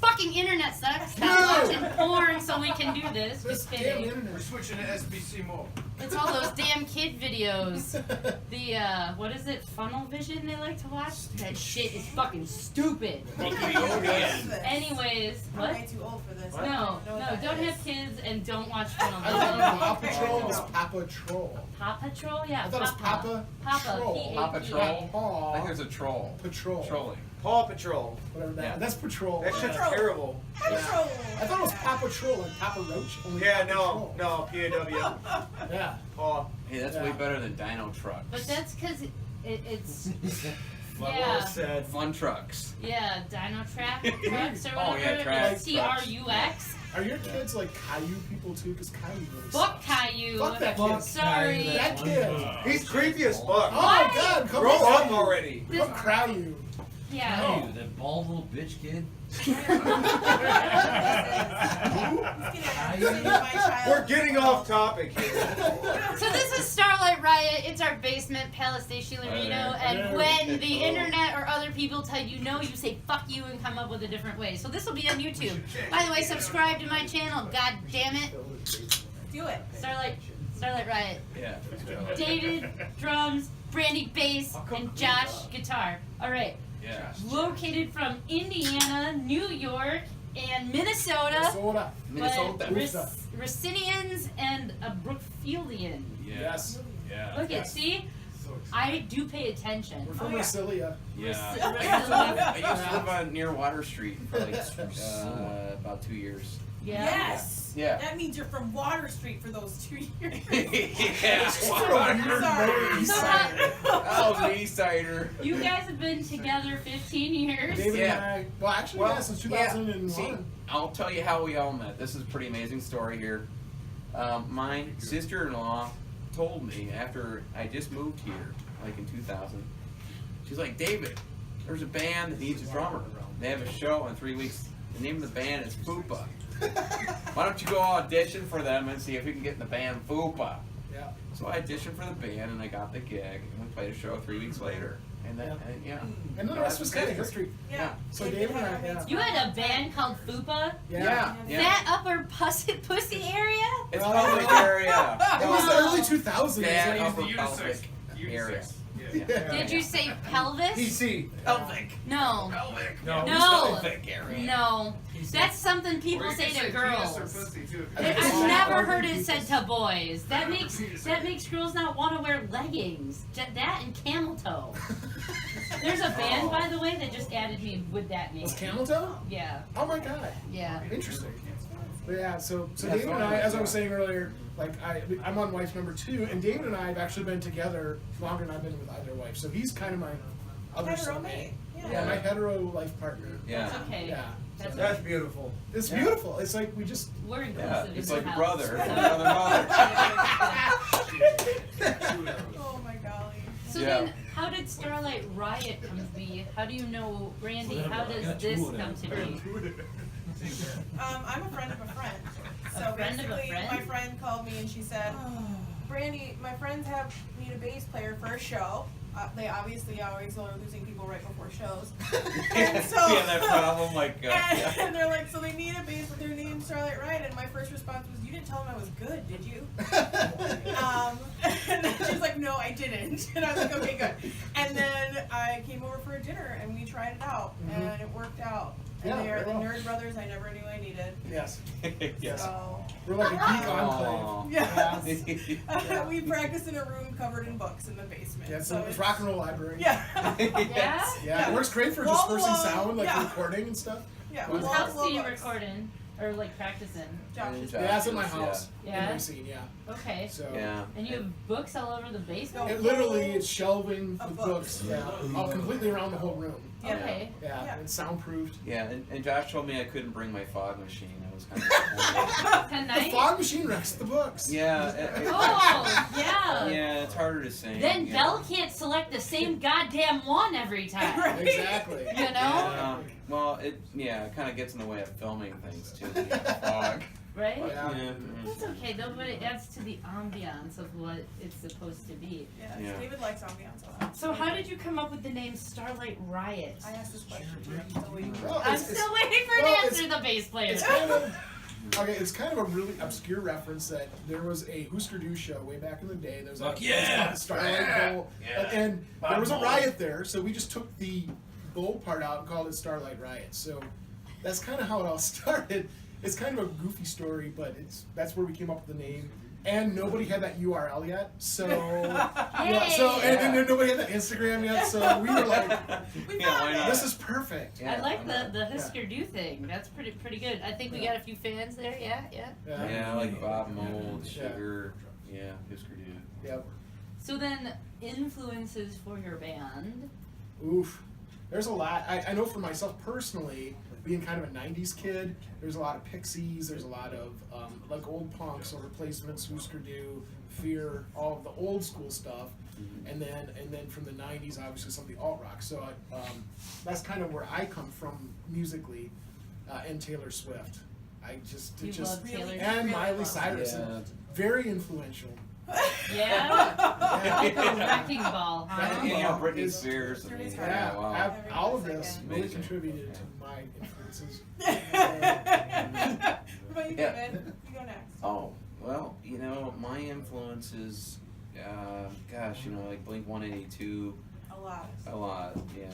fucking internet sucks. Stop watching porn so we can do this. Just kidding. We're switching to SBC mode. It's all those damn kid videos. The, what is it? Funnel vision they like to watch? That shit is fucking stupid. Anyways, what? I'm way too old for this. No, don't have kids and don't watch funnel I vision. thought Paw Patrol was Papa Troll. Paw Patrol? Yeah, I thought it was Papa Troll. Papa Troll? I Paw think there's a troll. Patrol. Trolling. Paw Patrol. Whatever that. Yeah. That's Patrol. That shit's terrible. Yeah. I thought it was Papa Troll and Papa Roach. Only Yeah, Papa no, Troll. PAW. Yeah. Paw. Hey, that's way better than Dino Trucks. But that's because it's... Well yeah. said. Fun trucks. Yeah, Dino Trucks or whatever. Oh, yeah, Trux. Trux. Are your kids like Caillou people too? Because Caillou really Fuck sucks. Caillou. Fuck that kid. Sorry. That kid. He's creepy as fuck. Oh my god, come Grow on. up already. Fuck Caillou. Yeah. Hey, that bald little bitch kid. We're getting off topic here. So this is Starlight Riot. It's our basement Palace de Chilarino, and when the internet or other people tell you no, you say fuck you and come up with a different way. So this will be on YouTube. By the way, subscribe to my channel. God damn it. Do it. Starlight Riot. Yeah. David drums, Brandy bass, and Josh guitar. All right. Yeah. Located from Indiana, New York, and Minnesota. Minnesota. But Racinians and a Brookfieldian. Yeah. Yes. Yeah. Look at, see? I do pay attention. We're from Rasilia. Yeah. I used to live near Water Street for like about 2 years. Yeah. Yes. Yeah. That means you're from Water Street for those 2 years. Yeah. Sorry. So Oh, the East Sider. you guys have been together 15 years. David Yeah. and I, well, actually, yeah, since 2001. See, I'll tell you how we all met. This is a pretty amazing story here. My sister-in-law told me after I just moved here, like in 2000, she's like, David, there's a band that needs a drummer. They have a show in 3 weeks. The name of the band is Fupa. Why don't you go audition for them and see if you can get in the band Fupa? Yeah. So I auditioned for the band and I got the gig and we played a show 3 weeks later. And then, yeah. And then the rest was kind of history. Yeah. So David and I, yeah. You had a band called Fupa? Yeah. That upper pussy area? It's public area. It was the early 2000s. Yeah, Like, upper pelvic area. Did you say pelvis? PC. Pelvic. No. Pelvic. No. Pelvic area. No. That's something people say to girls. I've Yeah. never heard it said to boys. That makes girls not want to wear leggings. That and camel toe. There's a band, by the way, that just added me with that name. Was Camel Toe? Yeah. Oh my god. Yeah. Interesting. But yeah, so David and I, as I was saying earlier, like I'm on wife number 2, and David and I have actually been together longer than I've been with either wife. So he's kind of my other Hetero soulmate. mate. Yeah, my hetero life partner. Yeah. That's okay. Yeah. That's beautiful. It's beautiful. It's like we just. We're Yeah, inclusive in it's the like house. brother, mother. Oh my golly. So Yeah. then, how did Starlight Riot come to be? How do you know Brandy? How does this come to be? I'm a friend of a friend. So A friend of a basically, friend? my friend called me and she said, Brandy, my friends need a bass player for a show. They obviously always are losing people right before shows. And so, Yeah, that problem, like, and they're like, so they need a bass with their name Starlight Riot. And my first response was, you didn't tell them I was good, did you? And she's like, no, I didn't. And I was like, okay, good. And then I came over for a dinner and we tried it out, and it worked out. And Yeah, they are the well. nerd brothers I never knew I needed. Yes. Yes. So, We're like a geek enclave. yeah. Yeah. We practice in a room covered in books in the basement. Yeah, so it's rock and roll library. Yeah. Yeah? Yeah, it works great for Wall to dispersing wall, sound, like yeah. recording and stuff. Yeah. What's wall What to house wall do you books. record in? Or like practice in? Josh's Yeah, that's at my Yeah. house. Yeah? In Racine, yeah. Okay. So. Yeah. And you have books all over the basement? It literally, it's shelving Of with books. books. Yeah. All completely around the whole room. Yeah. Okay. Yeah, Yeah. it's soundproofed. Yeah, and Josh told me I couldn't bring my fog machine. I was kind of The Tonight? fog machine wrecks the books. Yeah. Oh, yeah. Yeah, it's harder to sing. Then you Belle know. can't select the same goddamn one every time. Right. Exactly. You know? Well, it kind of gets in the way of filming things too. The fog. Right? Yeah. That's okay though, but it adds to the ambiance of what it's supposed to be. Yeah. Yeah. David likes ambiance a lot. So how did you come up with the name Starlight Riot? I asked this question too. I'm still waiting. Well, I'm it's- still waiting for Never Well, answer the bass player. It's kind of okay. It's kind of a really obscure reference that there was a Husker Du show way back in the day. There was Fuck a yeah! Starlight Bowl, Yeah. and Bob there was a Bowl. riot there. So we just took the bowl part out and called it Starlight Riot. So that's kind of how it all started. It's kind of a goofy story, but that's where we came up with the name. And nobody had that URL yet, so yeah, so and nobody had that Instagram yet, so we were like, Yeah, why not? this is perfect. Yeah, I like why not? the Husker Du thing. That's pretty good. I think we got a few fans there. Yeah. Yeah, I like Bob Mold, Sugar, yeah, Husker Du. Yep. So then, influences for your band. Oof. There's a lot. I know for myself personally, being kind of a 90s kid, there's a lot of Pixies, there's a lot of like old punk, so Replacements, Husker Du, Fear, all of the old school stuff. And then from the 90s, obviously some of the alt rock. So that's kind of where I come from musically, and Taylor Swift. You love Taylor and Really Miley love Cyrus, Yeah. very influential. Yeah. Like a wrecking ball, And, huh? you know, Britney Spears. I mean, Britney's yeah, hard. wow. All of this really Amazing. contributed to my influences. What about you, Yeah. David? You go next. Oh, well, you know, my influences, gosh, you know, like Blink 182, A lot. a lot, yeah.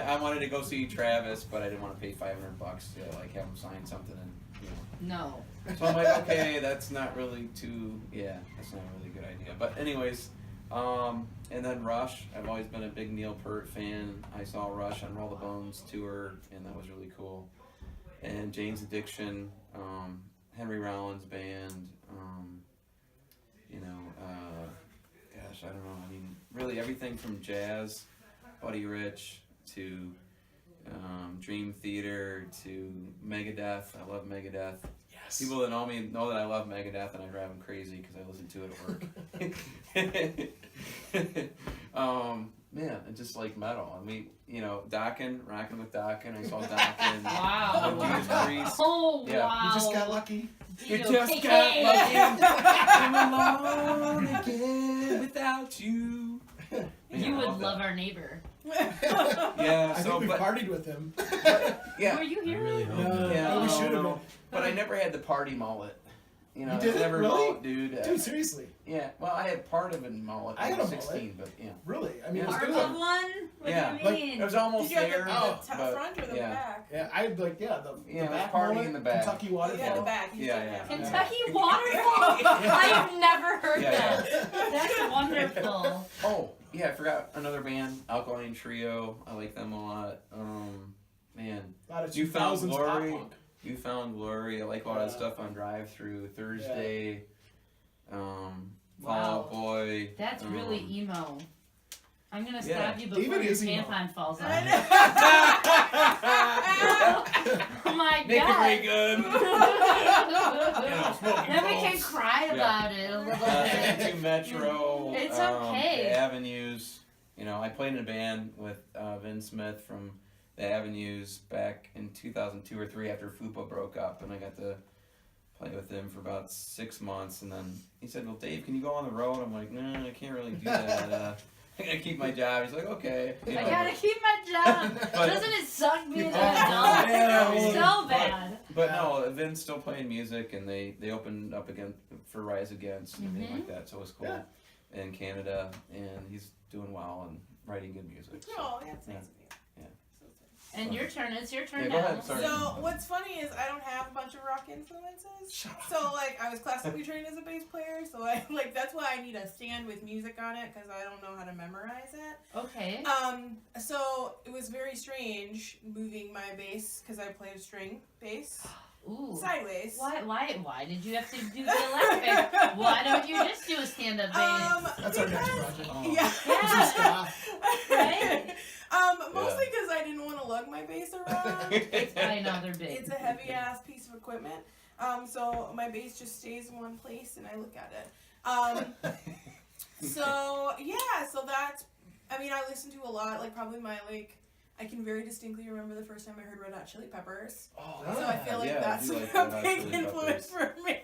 I wanted to go see Travis, but I didn't want to pay $500 to like have him sign something, and you know. No. So I'm like, okay, that's not really that's not really a good idea. But anyways, and then Rush. I've always been a big Neil Peart fan. I saw Rush on Roll the Bones tour, and that was really cool. And Jane's Addiction, Henry Rollins band, you know, gosh, I don't know. I mean, really everything from jazz, Buddy Rich, to Dream Theater, to Megadeth. I love Megadeth. Yes. People that know me know that I love Megadeth, and I drive them crazy because I listen to it at work. Man, and just like metal. I mean, you know, rocking with Dokken. I saw Dokken. Wow. Judas Priest. Oh, Yeah. wow. You just got lucky. You Tito just KK. got lucky. I'm alone again without you. You would love our neighbor. Yeah, I so think we but partied with him. yeah. Were you I here? really hope No. not. Yeah, we should have no. been. But I never had the party mullet. You know, You didn't? never Really? mullet, dude. Dude, seriously. Yeah, well, I had part of a mullet. I had was a mullet. 16, but yeah. Really? I mean, Yeah. it was Part good. of one? What Yeah. do you mean? It was almost Did you have there. the but, front or the yeah. back? Yeah, I had like, the Yeah, back party mullet, in the back. Kentucky Oh, waterfall. you had the back. You Yeah, said yeah. that. Kentucky Waterfall? I've never heard Yeah. that. That's wonderful. Oh, yeah, I forgot another band, Alkaline Trio. I like them a lot. Man, A lot of You Found 2000s Glory. pop punk. You Found Glory. I like all that Yeah. stuff on Drive Through Thursday. Fall Wow. Out Boy. That's really emo. I'm gonna Yeah. stop you before David your is emo. tampon falls I off. know. Oh my Make it god. very good. Then we can cry about it a little bit. Into Metro. It's okay. The Avenues. You know, I played in a band with Vin Smith from the Avenues back in 2002 or 3 after Fupa broke up, and I got to play with him for about 6 months, and then he said, well, Dave, can you go on the road? I'm like, no, I can't really do that. I gotta keep my job. He's like, okay. You I know, gotta keep my job. But- Doesn't it suck being an Yeah, adult? well, So bad. But no, Vin's still playing music, and they opened up again for Rise Against and everything like that, so it was cool. In Canada, and he's doing well and writing good music. So. Oh, that's nice of you. And your turn. It's your turn Yeah, go now. ahead, sorry. So what's funny is I don't have a bunch of rock influences. Shut up. So like I was classically trained as a bass player, so I like that's why I need a stand with music on it because I don't know how to memorize it. Okay. So it was very strange moving my bass because I played a string bass Ooh. sideways. Why did you have to do the electric? Why don't you just do a stand-up bass? That's our next project. Oh. Yeah. Yeah. Right? Mostly because I didn't want to lug my bass around. I know they're big. It's a heavy ass piece of equipment. So my bass just stays in one place and I look at it. So that's, I mean, I listen to a lot, like probably I can very distinctly remember the first time I heard Red Hot Chili Peppers. Oh, So I feel like yeah, that's you like a Red Hot big Chili influence Peppers. for me.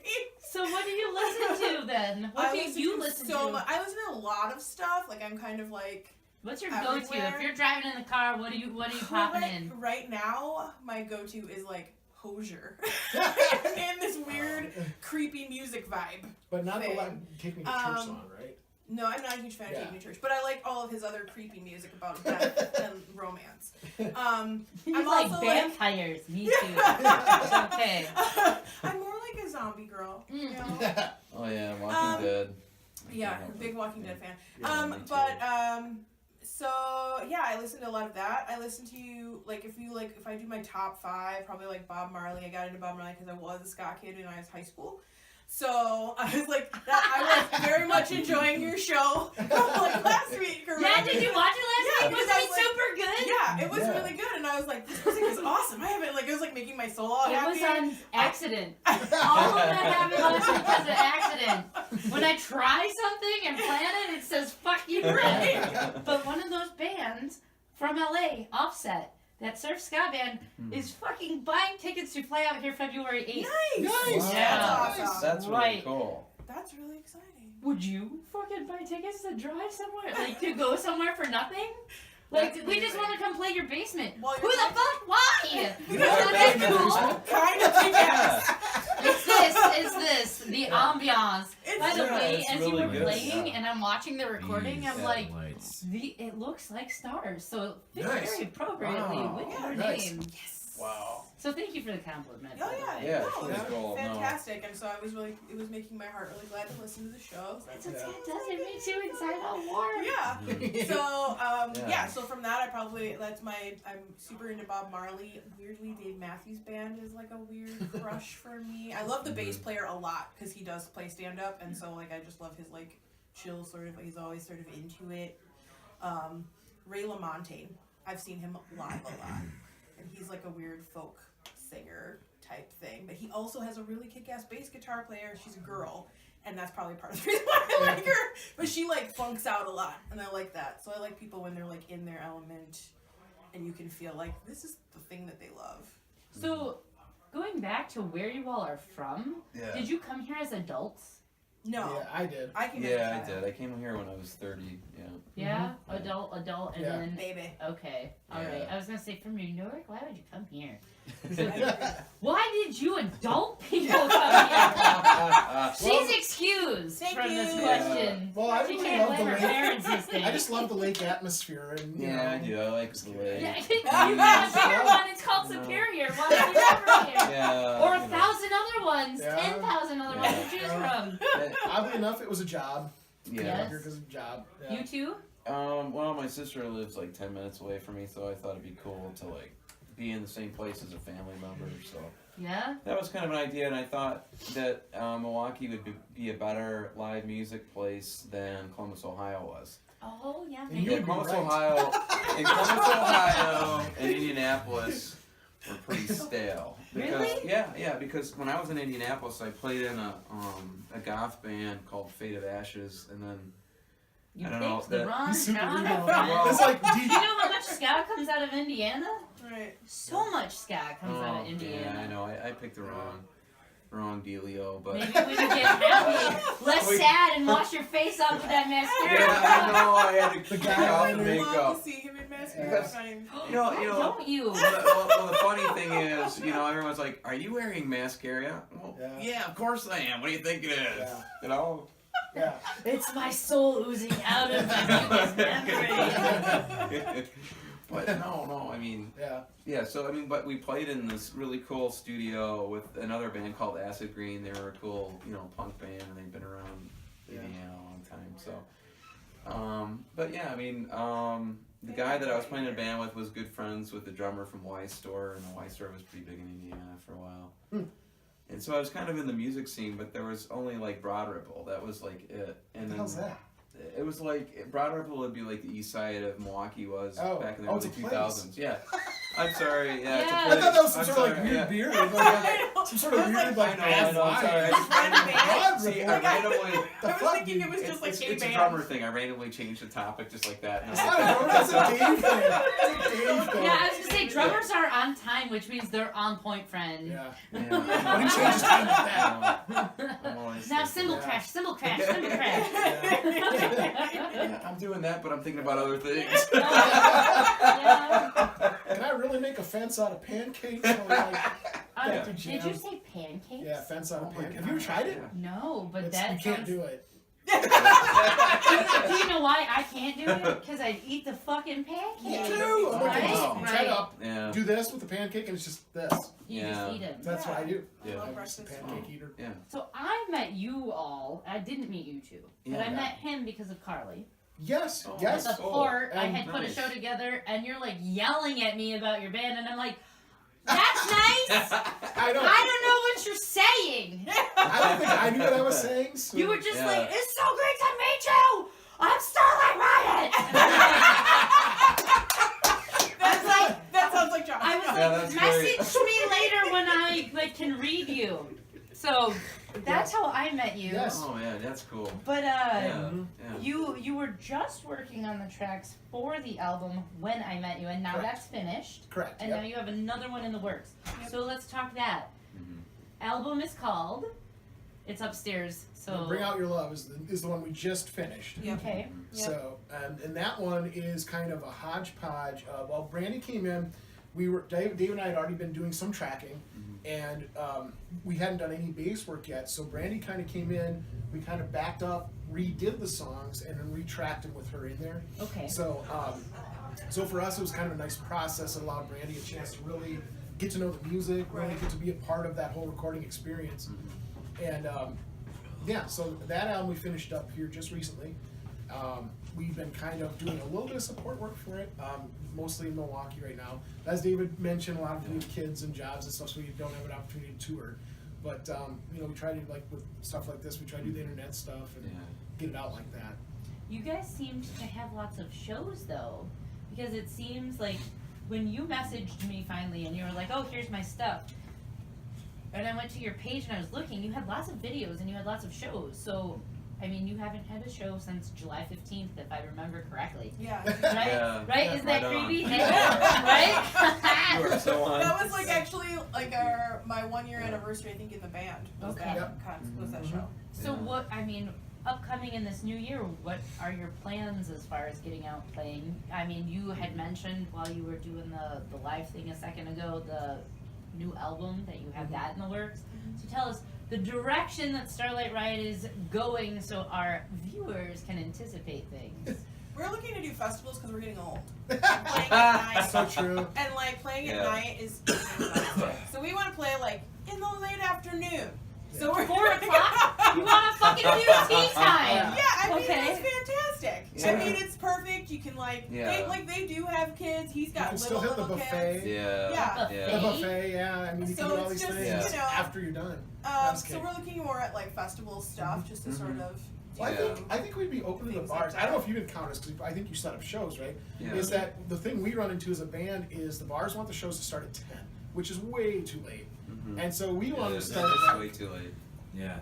So what do you listen to then? What do you listen so to? I listen to a lot of stuff. Like I'm kind of like What's your go-to? everywhere. If you're driving in the car, what are you popping in? Right now, my go-to is like Hosier. And this weird, creepy music vibe. But not the thing. Take Me to Church song, right? No, I'm not a huge fan of Yeah. Take Me to Church, but I like all of his other creepy music about death and romance. He's I'm like also vampires. Me too. It's okay. I'm more like a zombie girl, you know? Oh yeah, Walking Dead. Yeah, big Walking Dead fan. Yeah, me too. So yeah, I listen to a lot of that. I listen to if I do my top 5, probably like Bob Marley. I got into Bob Marley because I was a ska kid when I was high school. So I was like, I was very much enjoying your show like last week. Or Yeah, did you watch it last Yeah, week? because Wasn't I it was like- super good? Yeah, it was Yeah. really good, and I was like, this music is awesome. I haven't it was like making my soul all It was happy. on accident. All of that happened last week because of accident. When I try something and plan it, it says "fuck you." Right. But one of those bands from LA, Offset, that surf ska band, is fucking buying tickets to fly out here February 8th. Nice. Yeah. That's awesome. That's really Right. cool. That's really exciting. Would you fucking buy tickets to drive somewhere? Like to go somewhere for nothing? Like That's we just amazing. want to come play your basement. Well, Who you're the fuck? Why? Because Isn't you're that cool? Kind of kick ass. It's this, the ambiance. It's By the Yeah, way, it's as really you were good, playing yeah. and I'm watching the recording, I'm like, Lights. it looks like stars, so it fits Nice. very appropriately Wow. with Yeah, your nice. name. Wow. So thank you for the compliment. Oh by the yeah, way. Yeah, no, it's it really was cool. No. fantastic, and so it was making my heart really glad to listen to the show. So That's that's- what does it makes you inside out warm. Yeah. So Yeah. so from that I'm super into Bob Marley. Weirdly, Dave Matthews Band is like a weird crush for me. I love the bass player a lot because he does play stand up, and so like I just love his like chill sort of. He's always sort of into it. Ray LaMontagne, I've seen him live a lot, and he's like a weird folk singer type thing. But he also has a really kick-ass bass guitar player. She's a girl. And that's probably part of the reason why I like her. But she like funks out a lot, and I like that. So I like people when they're like in their element, and you can feel like this is the thing that they love. So going back to where you all are from, Yeah. did you come here as adults? No, Yeah, I did. I can. Yeah, I did. I came here when I was 30. Yeah. Yeah, Mhm. adult, and Yeah. then Baby. okay, all right. Yeah. I was gonna say from New York. Why would you come here? Why did you adult people come here? She's excused Thank from this you. question. Well, I She really can't love the blame her lake. parents this thing. I just love the lake atmosphere and you Yeah, I know. do. I like the lake. Yeah, you got a bigger one. It's called No. Superior. Why don't you come here? Yeah. Or you know. 1,000 other ones, Yeah. 10,000 other ones to choose Yeah. from. Oddly enough, it was a job. Yeah. Yes. Here because of a job. Yeah. You too? Well, my sister lives like 10 minutes away from me, so I thought it'd be cool to like be in the same place as a family member. So Yeah. that was kind of an idea, and I thought that Milwaukee would be a better live music place than Columbus, Ohio was. Oh yeah. And maybe. you Yeah, would be Columbus, right. Ohio, and Indianapolis were pretty stale. Because, Really? Yeah, because when I was in Indianapolis, I played in a goth band called Fate of Ashes, and then You I don't picked know, the that- wrong He's super ska. emo. Well- It's like, Do you know how much ska comes out of Indiana? Right. So much ska comes out of Indiana. Yeah, I know. I picked the wrong dealio, but Maybe when you get happy, less sad, and wash your face off with that mascara. yeah, I know. I had to The take guy off I the would makeup. love to see him in mascara. Because- Fine. You know, Why don't you? Well, the funny thing is, everyone's like, "Are you wearing mascara?" Well, Yeah. yeah, of course I am. What do you think it is? Yeah. You know. yeah. It's my soul oozing out of my biggest memory. But no, I mean, Yeah. so but we played in this really cool studio with another band called Acid Green. They were a cool, punk band, and they've been around Indiana a long time. So, but yeah, I mean, the guy that I was playing in a band with was good friends with the drummer from Y Store, and the Y Store was pretty big in Indiana for a while. And so I was kind of in the music scene, but there was only like Broad Ripple. That was like it. And What the then hell's that? it was like Broad Ripple would be like the east side of Milwaukee was Oh. back in the Oh, early it's a place. 2000s. Yeah. I'm sorry. Yeah. Yeah. I thought that was some I'm sort of like sorry, weird yeah. beer. Like, some sort of weird like I know, I'm sorry. I just Random See, I Like, randomly. The I was fuck, thinking dude? it was just like It's gay a band. drummer thing. I randomly changed the topic just like that. And It's I not was a drummer, it's a Dave thing. It's a Dave thing. Yeah, I was gonna say drummers are on time, which means they're on point, friend. Yeah. Yeah. When he changes time like that. I'm always Now thinking cymbal that. crash, cymbal crash, cymbal crash. Yeah, I'm doing that, but I'm thinking about other things. Yeah. Can I really make a fence out of pancakes? Or like, Yeah. Did you say pancakes? yeah, fence out Oh of my pancakes. Have you ever tried it? No, but It's- that you can't sounds... do it. Do you know why I can't do it? Because I'd eat the fucking pancake. Me too. I'm like, Right? just try Right. to Yeah. do this with the pancake and it's just this. You Yeah. just eat them. That's what I do. Yeah. I love I'm just a breakfast. pancake eater. Yeah. So I met you all. I didn't meet you two, but Yeah. I met him because of Carly. Yes, Oh. yes. At the port, I and had put a nice. show together, and you're like yelling at me about your band, and I'm like, "That's nice. I don't. I don't know what you're saying." I don't think I knew what I was saying. So. You were just Yeah. like, "It's so great to meet you. I'm Starlight Riot." That sounds like Josh. I was Yeah, like, that's "Message great. me later when I like can read you." So that's how I met you. Yes. Oh yeah, that's cool. But Yeah. Yeah. you were just working on the tracks for the album when I met you, and now Correct. that's finished. Correct. And Yep. now you have another one in the works. Yep. So let's talk that. Mhm. Album is called. It's upstairs. So Bring Out Your Love is the one we just finished. Yep. okay. Yep. So, and that one is kind of a hodgepodge. Well, Brandy came in. Dave and I had already been doing some tracking, and we hadn't done any bass work yet. So Brandy kind of came in. We kind of backed up, redid the songs, and then retracked them with her in there. Okay. So, so for us, it was kind of a nice process. It allowed Brandy a chance to really get to know the music, really Right. get to be a part of that whole recording experience. And yeah, so that album we finished up here just recently. We've been kind of doing a little bit of support work for it, mostly in Milwaukee right now. As David mentioned, a lot of we have kids and jobs and stuff, so we don't have an opportunity to tour. But you know, we try to, like with stuff like this, we try to do the internet stuff and Yeah. get it out like that. You guys seemed to have lots of shows though, because it seems like when you messaged me finally and you were like, "Oh, here's my stuff," and I went to your page and I was looking, you had lots of videos and you had lots of shows. So, I mean, you haven't had a show since July 15th, if I remember correctly. Yeah. Right? Yeah. Right? Yeah, Isn't that right on. creepy? You Right? are so on. That was like actually like my 1 year anniversary, I think, in the band. Was Okay. that Yep. was that show? So Yeah. what, I mean, upcoming in this new year, what are your plans as far as getting out playing? I mean, you had mentioned while you were doing the live thing a second ago, the new album, that you have that in the works. So tell us the direction that Starlight Riot is going so our viewers can anticipate things. We're looking to do festivals because we're getting old. And playing at night, So true. and like playing at Yeah. night is so we want to play like in the late afternoon. So we're 4 o'clock? You want a fucking tea time? Yeah, I mean Okay. it's fantastic. Yeah. I mean it's perfect. You can like Yeah. they do have kids. He's You got can little still hit the little buffet. kids. Yeah. Yeah. Yeah. The buffet, yeah. I mean, you So can do all it's these just, things you know, after you're done. That's So okay. we're looking more at like festival stuff, just to sort of. Well, Yeah. I think we'd be open to the Things bars. like I don't know that. if you encounter this because I think you set up shows, right? Yeah. Is that the thing we run into as a band is the bars want the shows to start at 10, which is way too late. Mhm. And so we want Yeah, to that start is at way too late. Yeah,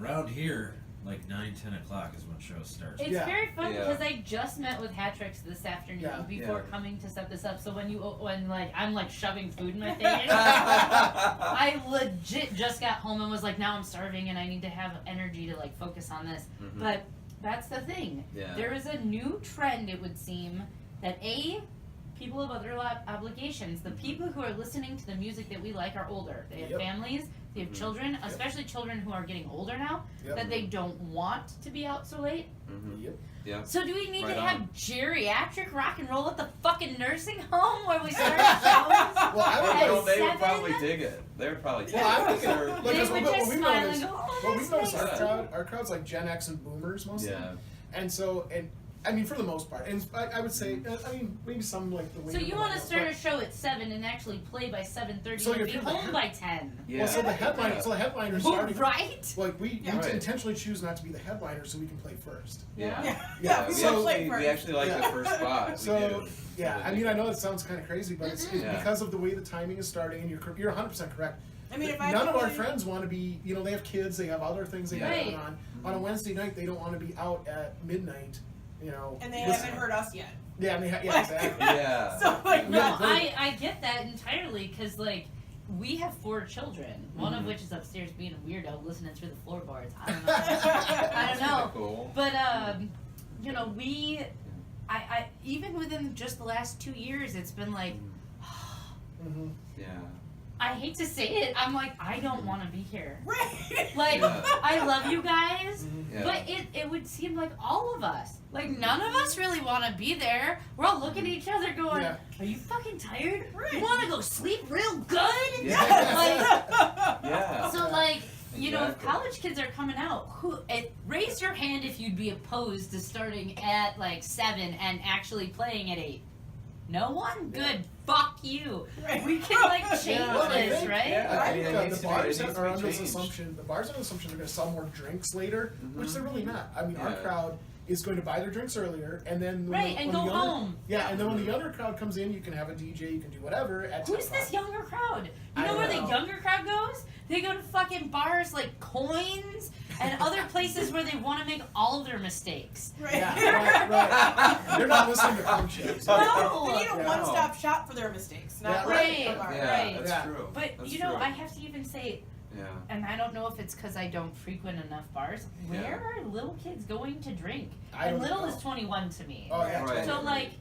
around here, like 9-10 o'clock is when shows start. It's Yeah. very fun Yeah. because I just met with Hatrix this afternoon Yeah. before Yeah. coming to set this up. So when like I'm like shoving food in my face, I legit just got home and was like, now I'm starving and I need to have energy to like focus on this. Mhm. But that's the thing. Yeah. There is a new trend, it would seem, that people have other obligations. The people who are listening to the music that we like are older. They have Yep. families, they have Mhm. children, especially children who are getting older now, Yep. that they don't want to be out so late. Mhm. Yep. Yeah. So do we need Right to have on. geriatric rock and roll at the fucking nursing home where we start shows? Well, I would At No, they would 7? probably dig it. They would probably dig Well, I it. think They're- it, They because would what just we've smile and noticed, go, oh, what that's we've noticed, nice. our crowd's like Gen X and Boomers mostly, Yeah. and so I mean, for the most part, and I would say, I mean, maybe some like the. So you want to millennials, start but- a show at 7 and actually play by 7:30 So and if be you're the home by 10. Yeah. Well, so the headliner's starting. Right? Like we Right. intentionally choose not to be the headliner so we can play first. Yeah. Yeah. We, So- we actually like the first spot. We So do. yeah, I mean, I know it sounds kind of crazy, but it's Yeah. because of the way the timing is starting, and you're 100% correct. I mean, if I None of our play- friends want to be, you know, they have kids, they have other things they got Right. going on. On a Wednesday night, they don't want to be out at midnight, you know. And they listening. haven't heard us yet. Yeah, and yeah, exactly. Yeah. So like, No, Yeah, I get that entirely because like we have 4 children, one of Mhm. which is upstairs being a weirdo listening through the floorboards. I don't know. I don't know. Cool. But you know, I even within just the last 2 years, it's been like Mhm. Yeah. I hate to say it, I'm like I don't want to be here. right. Like Yeah. I love you guys, Yeah. but it would seem like all of us, like none of us really want to be there. We're all looking at each other going, Yeah. "Are you fucking tired? Right. You want to go sleep real good?" Yeah. Yeah. So like, you know, if Exactly. college kids are coming out, raise your hand if you'd be opposed to starting at like 7 and actually playing at 8. No one? Good. Fuck you. Right. We can like change Well, I this, think- right? Yeah. I I mean, think it needs the to be- bars it needs to are be under this changed. assumption. The bars are under the assumption they're going to sell more drinks later, which they're really not. I mean, our Yeah. crowd is going to buy their drinks earlier, and then when Right, the, and when go the younger, home. Yeah, and then when the younger crowd comes in, you can have a DJ, you can do whatever. At 10 Who's this o'clock. younger crowd? You I know where don't the know. younger crowd goes? They go to fucking bars like Coins and other places where they want to make all of their mistakes. Right. Yeah, right. They're not listening to punk shows. No. They need a Yeah. one-stop shop for their mistakes, not Yeah, right. a bar. Yeah, Right. that's Yeah. true. But That's you know, true. I have to even say, Yeah. and I don't know if it's because I don't frequent enough bars. Yeah. Where are little kids going to drink? I And don't little know. is 21 to me. Oh yeah. Right. So like,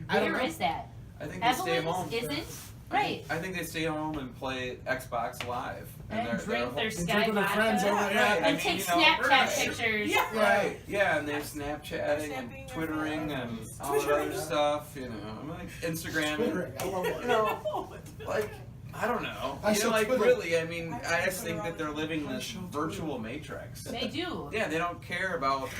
I don't where know. is that? I think they stay home. Evelyn's isn't. Right. I think they stay home and play Xbox Live. And they're drink their home- And Sky drink with their friends vodka. over there. I And mean, take you know, Snapchat right. pictures. Yeah. Right. Yeah, and they're Snapchatting Snapping and their Twittering and photos. all that Twittering. other stuff. You know, I'm like Instagram. Twittering, I love You that. know, like I don't know. I You should know, like Twitter. really, I mean, I I just Twitter think all that they're the living time. this virtual matrix. They do. Yeah, they don't care about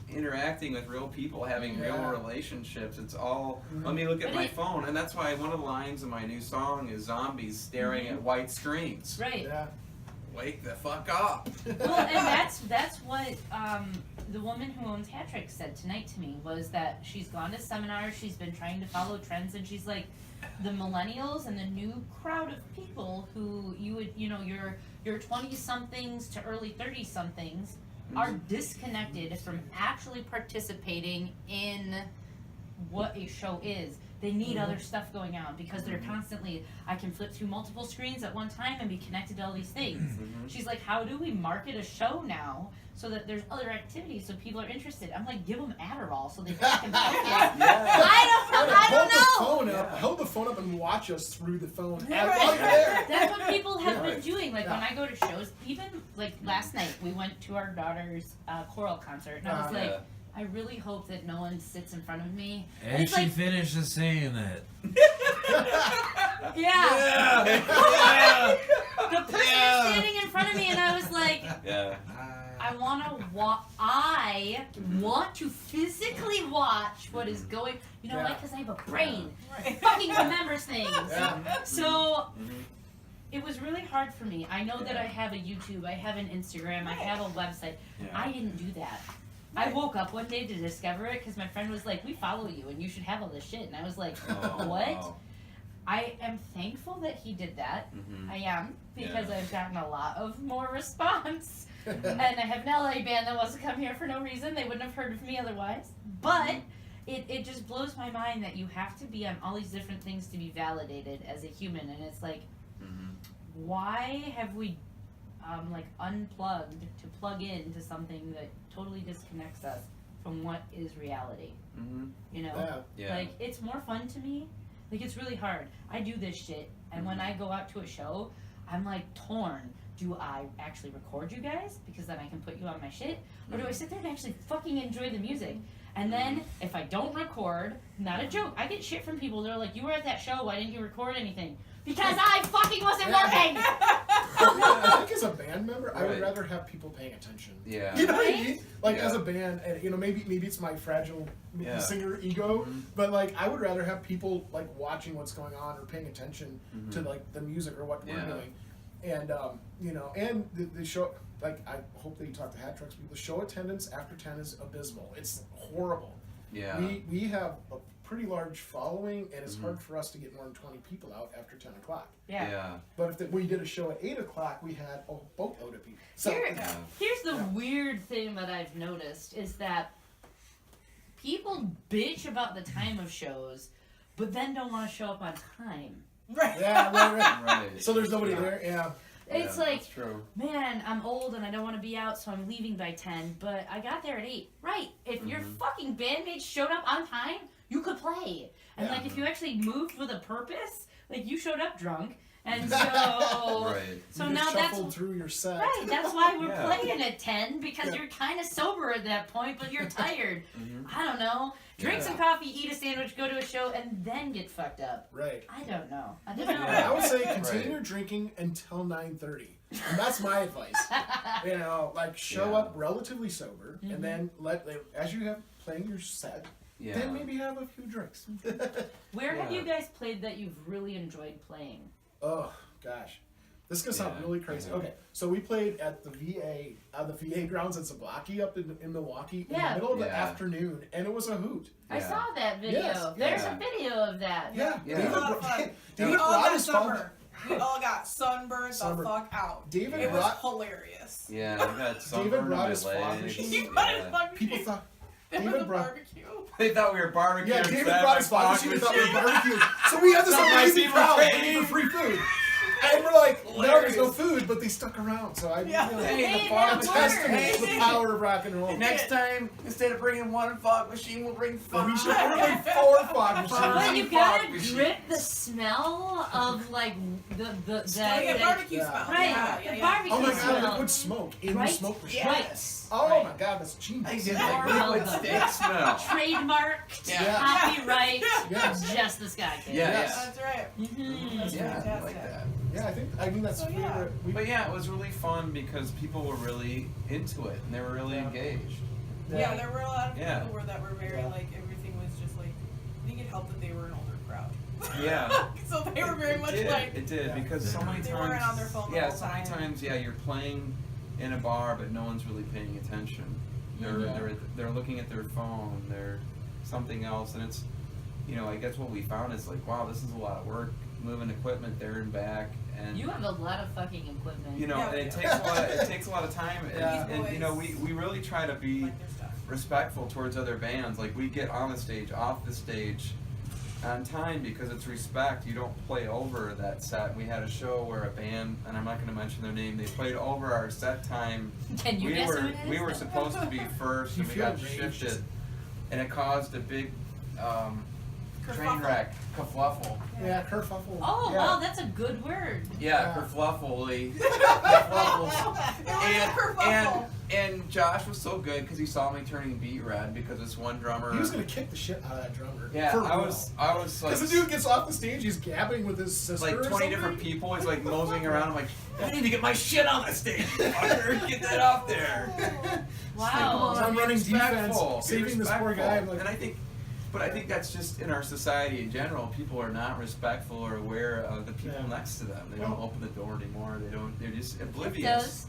interacting with real people, having real Yeah. relationships. It's all, Mhm. let me look at But my it- phone. And that's why one of the lines in my new song is zombies staring at white screens. Right. Yeah. Wake the fuck up. Well, and that's what the woman who owns Hattrick said tonight to me was that she's gone to seminars, she's been trying to follow trends, and she's like, the millennials and the new crowd of people who you would, you know, your 20-somethings to early 30-somethings are disconnected from actually participating in what a show is. They need other stuff going on because they're constantly, I can flip through multiple screens at one time and be connected to all these things. Mhm. She's like, how do we market a show now so that there's other activities so people are interested? I'm like, give them Adderall so they can focus. Yeah. I don't know. Hold the phone up. Hold the phone up and watch us through the phone. Right. While you're there. That's what people have been Right. doing. Like when Yeah. I go to shows, even like last night, we went to our daughter's choral concert, and I was like, Yeah. I really hope that no one sits in front of me. And It's she like- finishes saying that. Yeah. Yeah. The person Yeah. was standing in front of me, and I was like, Yeah. I want to physically watch what is going. You know why? Yeah. Because I have a brain. Right. It fucking remembers things. Yeah. So Mhm. it was really hard for me. I know that I have a YouTube, I have an Instagram, I have a website. Yeah. I didn't do that. I woke up one day to discover it because my friend was like, "We follow you, and you should have all this shit." And I was like, Oh, "What?" wow. I am thankful that he did that. Mhm. I am because Yeah. I've gotten a lot of more response. Mhm. And I have an LA band that wants to come here for no reason. They wouldn't have heard of me otherwise. But it just blows my mind that you have to be on all these different things to be validated as a human. And it's like, Mhm. why have we like unplugged to plug into something that totally disconnects us from what is reality? Mhm. You know? Yeah. Yeah. Like, it's more fun to me. Like, it's really hard. I do this shit, and when I go out to a show, I'm like torn. Do I actually record you guys because then I can put you on my shit? Or do I sit there and actually fucking enjoy the music? And then, if I don't record, not a joke, I get shit from people. They're like, you were at that show, why didn't you record anything? Because I fucking wasn't working! I think as a band member, I would Right. rather have people paying attention. Yeah. You know what I Right? mean? Like Yeah. as a band, and maybe it's my fragile Yeah. singer ego, Mhm. but like I would rather have people like watching what's going on or paying attention to like the music or what we're Yeah. doing, and and the show. Like I hope that you talk to Hat Trucks people. The show attendance after 10 is abysmal. It's horrible. Yeah. We have a pretty large following, and it's Mhm. hard for us to get more than 20 people out after 10 o'clock. Yeah. But if we did a show at 8 o'clock, we had a boatload of people. So Here's the weird thing that I've noticed is that people bitch about the time of shows, but then don't want to show up on time. Right. yeah, right. Right. So there's nobody there. Yeah. It's Yeah, like, that's true. man, I'm old and I don't want to be out, so I'm leaving by 10, but I got there at 8. Right. If your Mhm. fucking bandmates showed up on time, you could play. And, Yeah. like, if you actually moved with a purpose, like, you showed up drunk, and so... Right. So you now just that's... shuffled through your set. Right, that's why we're Yeah. playing at 10, because Yeah. you're kind of sober at that point, but you're tired. Mhm. I don't know. Drink Yeah. some coffee, eat a sandwich, go to a show, and then get fucked up. Right. I don't know. I don't know. I would say Right. continue drinking until 9:30, and that's my advice. Like show Yeah. up relatively sober, Mhm. and then as you have playing your set, Yeah. then maybe have a few drinks. Where have Yeah. you guys played that you've really enjoyed playing? Oh gosh, this is gonna sound Yeah, really crazy. I know. Okay, so we played at the VA grounds at Zablocki up in Milwaukee in Yeah. the middle of the Yeah. afternoon, and it was a hoot. I Yeah. saw that video. Yes. There's Yeah. a video of that. Yeah, Yeah. David, A lot of fun. David We all brought got his phone. sunburned. We all got sunburned the Sunburned. fuck out. David It was brought hilarious. Yeah, I got sunburned on brought my his fog legs. machine. He brought his Yeah. barbecue. People thought. It was David a brought- barbecue. They thought we were barbecuing. Yeah, David instead brought of his fog machine and thought we were barbecue. barbecuing. So we had this Some amazing people crowd came. waiting for free food. And we're like, no, there's no Hilarious. food, but they stuck around. So I, Yeah. Hey, Hey, the fog that machine. worked. testament to the power of rock and roll. And next time, instead of bringing one fog machine, we'll bring Well, five. we should order 4 fog machines. But you Fog gotta machines. drip the smell of like the Yeah, barbecue Yeah. smell. right Yeah, the yeah. barbecue Oh my smell. god, liquid smoke in Right? the smoke machine. Yes. Oh Right. my god, that's genius. I did Or like liquid welcome. steak smell. Trademarked, Yeah. copyright, Yes. Jess the Sky Kid. Yeah, Yes. That's right. Mhm. That's Yeah, I fantastic. like that. Yeah, I mean that's So, yeah. But yeah, it was really fun because people were really into it and they were really Yeah. engaged. Yeah, there were a lot of Yeah. people that were very Yeah. like everything was just like I think it helped that they were an older crowd. Yeah. So they were very much like It did Yeah. because so many They times. weren't on their phone the yeah, whole so many time. times. Yeah, you're playing in a bar, but no one's really paying attention. They're looking at their phone. They're something else, and it's I guess what we found is like, wow, this is a lot of work moving equipment there and back, and You have a lot of fucking equipment. Yeah, and it we takes a lot. It takes a lot of time, and, Yeah. and we really try to be like their stuff. respectful towards other bands. Like we get on the stage, off the stage, on time because it's respect. You don't play over that set. We had a show where a band, and I'm not going to mention their name, they played over our set time. Can you we guess were who it is? we were supposed to be first, You and we feel got enraged. shifted, and it caused a big train Kerfuffle. wreck, kerfluffle. Yeah, kerfuffle. Oh yeah. wow, that's a good word. Yeah, Yeah. kerfluffle. It was a kerfuffle. And Josh was so good because he saw me turning beet red because this one drummer. He was gonna kick the shit out of that drummer. Yeah, For I real. was like. Because the dude gets off the stage, he's gabbing with his sister. Like or 20 something. different people. He's like moseying around. I'm like, I need to get my shit on the stage. Fucker. Get that off there. Wow. So I'm Be running respectful. defense, Be saving this poor respectful. guy. I'm like, And I think that's just in our society in general. People are not respectful or aware of the people Yeah. next to them. They Well- don't open the door anymore. They're just Keith oblivious. does.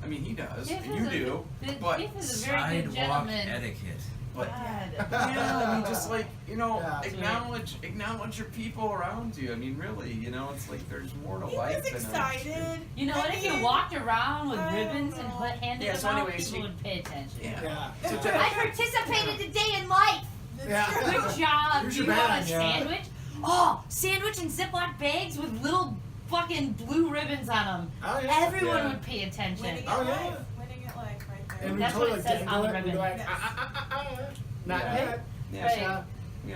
I mean, he does, Keith and is you a- do. Keith But is a very good Sidewalk gentleman. etiquette. But God. yeah, I mean, just like Yeah. acknowledge your people around you. I mean, really, it's like there's more to He life was than excited. You know what? If you I mean, walked around with I ribbons don't and know. put handed Yeah, them so out, anyways, people she- would pay attention. Yeah. yeah. I participated today in life. Yeah. Good job. Here's Do you your want a bag, yeah. sandwich? Oh, sandwich in Ziploc bags with little fucking blue ribbons on them. Oh, yeah. Everyone Yeah. would pay attention. Winning Oh, at yeah. life. Winning at life right there. And we That's totally what it like says dangle on the it. We'd be ribbon. like, Yes. not Yeah. yet. Yeah, Right.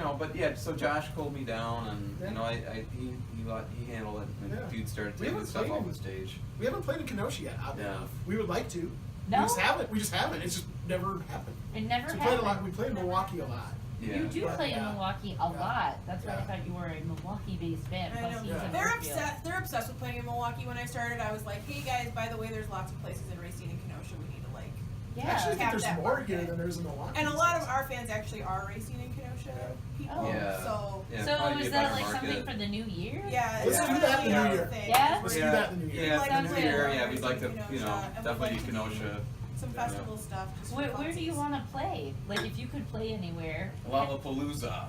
so, but yeah, so Josh cooled me down, and Yeah. he handled it, and Yeah. the dude started We taking haven't stuff played off in- the stage. We haven't played in Kenosha yet, oddly Yeah. enough. We would like to. No? We just haven't. It's just never happened. It never So we happened. played a lot. We played in Milwaukee a lot. Yeah. You do But, play in yeah. Milwaukee a Yeah. lot. That's why I Yeah. thought you were a Milwaukee-based band. I Plus, know. he's Yeah. in They're Northfield. upset. They're obsessed with playing in Milwaukee. When I started, I was like, "Hey guys, by the way, there's lots of places in Racine and Kenosha. We need to like." Yeah. Actually, I think Tap there's that more market. here than there is in Milwaukee. And a lot of our fans actually are Racine and Kenosha people. Oh. Yeah. So Yeah, So probably is be a better that like market. something for the new year? yeah, Let's it's do that in the definitely new year. a thing. Yeah? Let's Yeah. do that in the new year. Yeah, Like it's the to new play year. more Yeah, we'd like to, Kenosha, you know, and we'd definitely like to do Kenosha. Some Yeah. festival stuff. Just Where for do you funsies. want to play? Like, if you could play anywhere. Lollapalooza.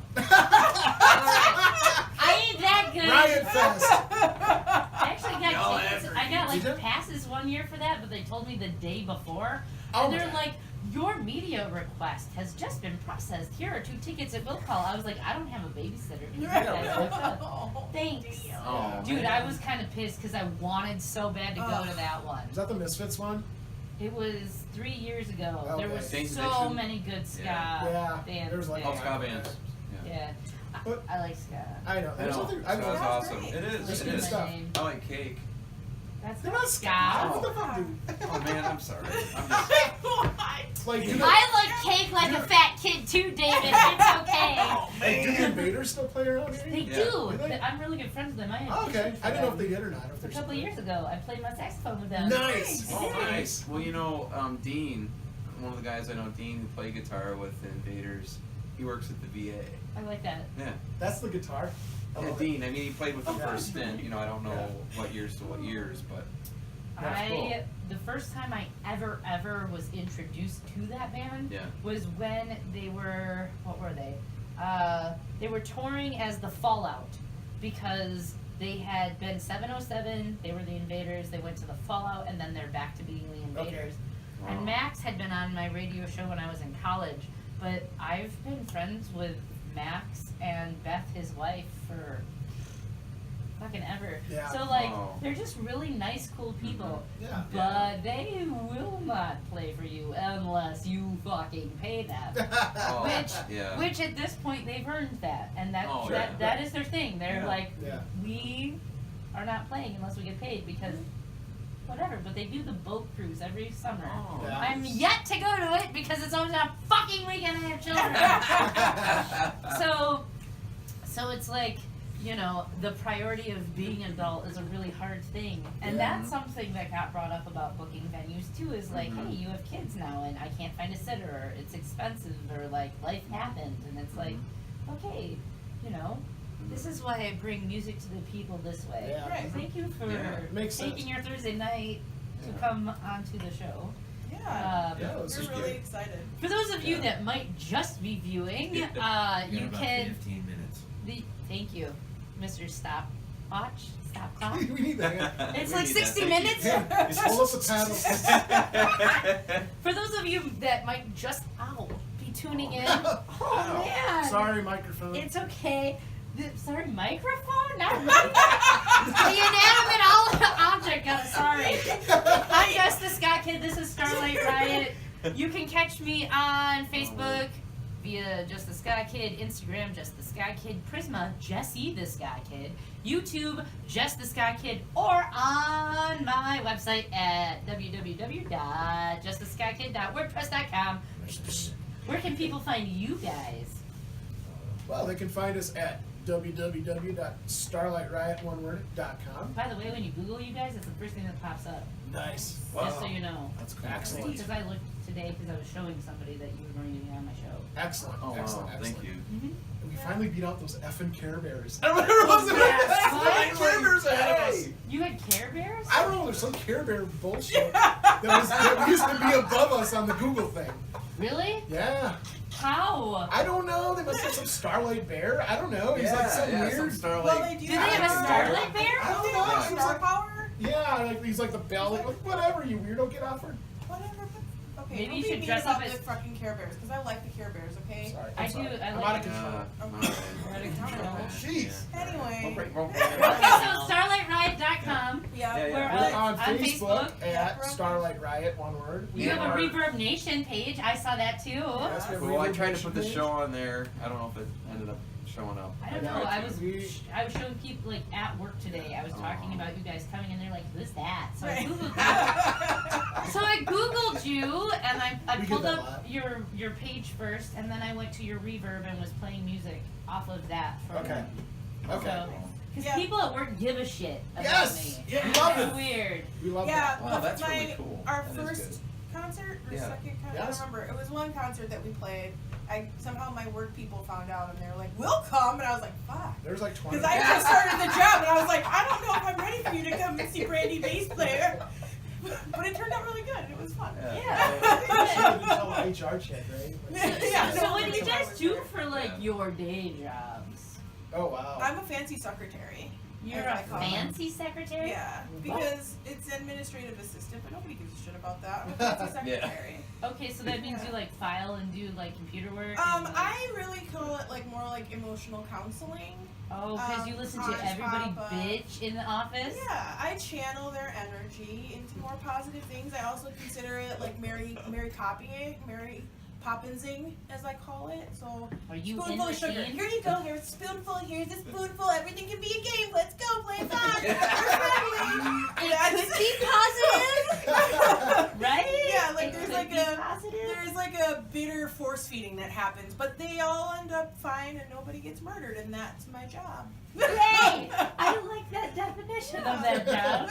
I ain't that good. Riot Fest. I actually got Y'all tickets. ever- I got Did you? like passes one year for that, but they told me the day before. Oh And my they're God. like, your media request has just been processed. Here are 2 tickets at will call. I was like, I don't have a babysitter. Can you get that hooked up? Oh, Thanks. damn. Oh, Dude, man. I was kind of pissed because I wanted so bad to go Ugh. to that one. Is that the Misfits one? It was 3 years ago. There Okay. were Saint so Edition? many good ska Yeah. bands There was like All there. ska bands. Yeah. Yeah. But- I like ska. I know. I There's know. something. I Ska's know. That's awesome. great. It is. There's It good is. stuff. name. I like cake. That's They're not not ska. ska. What the fuck, dude? Oh man, I'm sorry. I'm just. Like, do the, I like cake like a fat kid too, David. It's okay. like, do the Invaders still play around here? They Yeah. do. Do they? I'm really good friends with them. I had Oh, okay. t-shirts I didn't know if for they them did or not. If a they're couple still- years ago. I played my saxophone with them. Nice. I Oh, did. nice. Well, you know, Dean, one of the guys I know, Dean, who played guitar with the Invaders, he works at the VA. I like that. Yeah. That's the guitar. I Yeah, love it. Dean. I mean, he played with them Yeah. for a stint. You know, I don't know Yeah. what years to what years, but That's cool. The first time I ever was introduced to that band yeah. was when they were, what were they? They were touring as the Fallout because they had been 707, they were the Invaders, they went to the Fallout, and then they're back to being the Invaders. Wow. And Max had been on my radio show when I was in college, but I've been friends with Max and Beth, his wife, for fucking ever. Yeah. So like, Oh. they're just really nice, cool people. Yeah. But they will not play for you unless you fucking pay them. Oh, yeah. Which at this point they've earned that, and that Oh, that, yeah. that is their thing. They're Yeah. like, Yeah. we are not playing unless we get paid because whatever. But they do the boat cruise every summer. Oh, Yeah. I'm yet to go to it because it's always on a fucking weekend and I have children. So it's like, you know, the priority of being an adult is a really hard thing. And Yeah. that's something that got brought up about booking venues too, is like, Mhm. hey, you have kids now and I can't find a sitter, or it's expensive, or like life happened, and it's like, okay, you know, this is why I bring music to the people this way. Yeah. Right. Thank you for Yeah. Makes sense. taking your Thursday night to Yeah. come onto the show. Yeah. Yeah, this is We're really good. excited. For those of you Yeah. that might just be viewing, We got you about can. 15 minutes. Thank you, Mr. Stopwatch. Stop clock. we need that. It's We like need 60 that, minutes. thank Yeah. Just pull up the paddle. For those of you that might just be tuning in, Ow. oh man, Sorry, microphone. it's okay. Sorry, microphone, not the inanimate object. I'm sorry. I'm Jess the Ska Kid. This is Starlight Riot. You can catch me on Facebook via Just the Ska Kid, Instagram Just the Ska Kid, Prisma Jessie the Ska Kid, YouTube Just the Ska Kid, or on my website at www.justtheskakid.wordpress.com. Where can people find you guys? Well, they can find us at www.starlightriot1word.com. By the way, when you Google you guys, it's the first thing that pops up. Nice. Just so you know. That's cool. Because Excellent. I looked today because I was showing somebody that you were going to be on my show. Excellent. Oh, Excellent. wow. Excellent. Thank you. And we finally beat out those effing Care Bears. I remember those Yes. Care Bears ahead of us. You had Care Bears? I don't know. There's some Care Bear bullshit that used to be above us on the Google thing. Really? Yeah. How? I don't know. They must have some Starlight Bear. I don't know. He's like some some weird. Starlight. Well, they do. Do they have a Starlight Bear? I don't know. Have He was Star like, power? yeah, like he's like the bell. Like whatever, you weirdo, get off her. Whatever. Okay. Maybe don't you be should mean dress about up as- the fucking Care Bears because I like the Care Bears. Okay. Sorry. I I'm sorry. do, I I'm like out it. of control. Okay. Right at control. Jeez. Anyway. Okay, so StarlightRiot.com. Yeah. Yeah, yeah. We're We're on on Facebook Facebook. at Starlight Riot, one word. You have a Reverb Nation page. I saw that too. Yes, we have Well, I Reverb tried to Nation put the page. show on there. I don't know if it ended up showing up. I don't I know. know, I was we- showing people like at work today. I was talking about you guys coming, and they're like, "Who's that?" So I Right. googled. So I googled you, and I We get pulled that a up lot. your page first, and then I went to your Reverb and was playing music off of that. Okay. Okay. Because Yeah. people at work give a shit about Yes! me. Yeah, we love It's it. weird. We love Yeah, that. Wow, that's my, really cool. Our That is first concert or Yeah. second concert, I Yes. don't remember. It was one concert that we played. Somehow my work people found out and they were like, "We'll come," and I was like, "Fuck." There's like 20. Because I just started the job and I was like, I don't know if I'm ready for you to come and see Brandy bass player. But it turned out really good. It was fun. You Yeah. should tell the HR chick, right? Like, Yeah, So no, what do you the guys was do there. for like Yeah. your day jobs? oh wow. I'm a fancy secretary. You're as I a call it. fancy secretary? Yeah, because it's administrative assistant, but nobody gives a shit about that. I'm a fancy secretary. Okay, so that means Yeah. you like file and do like computer work? and, like, I really call it like more like emotional counseling. Oh, because you listen to on everybody top of- bitch in the office? Yeah, I channel their energy into more positive things. I also consider it like Mary Poppinsing, as I call it. So Are you in spoonful the of sugar. scene? Here you go. Here's a spoonful. Here's a spoonful. Everything can be a game. Let's go. Play fun. We're friendly. It could be positive, right? Yeah, like It there's could like be a positive. there's like a bitter force feeding that happens, but they all end up fine and nobody gets murdered, and that's my job. Yay! I like that definition of that job.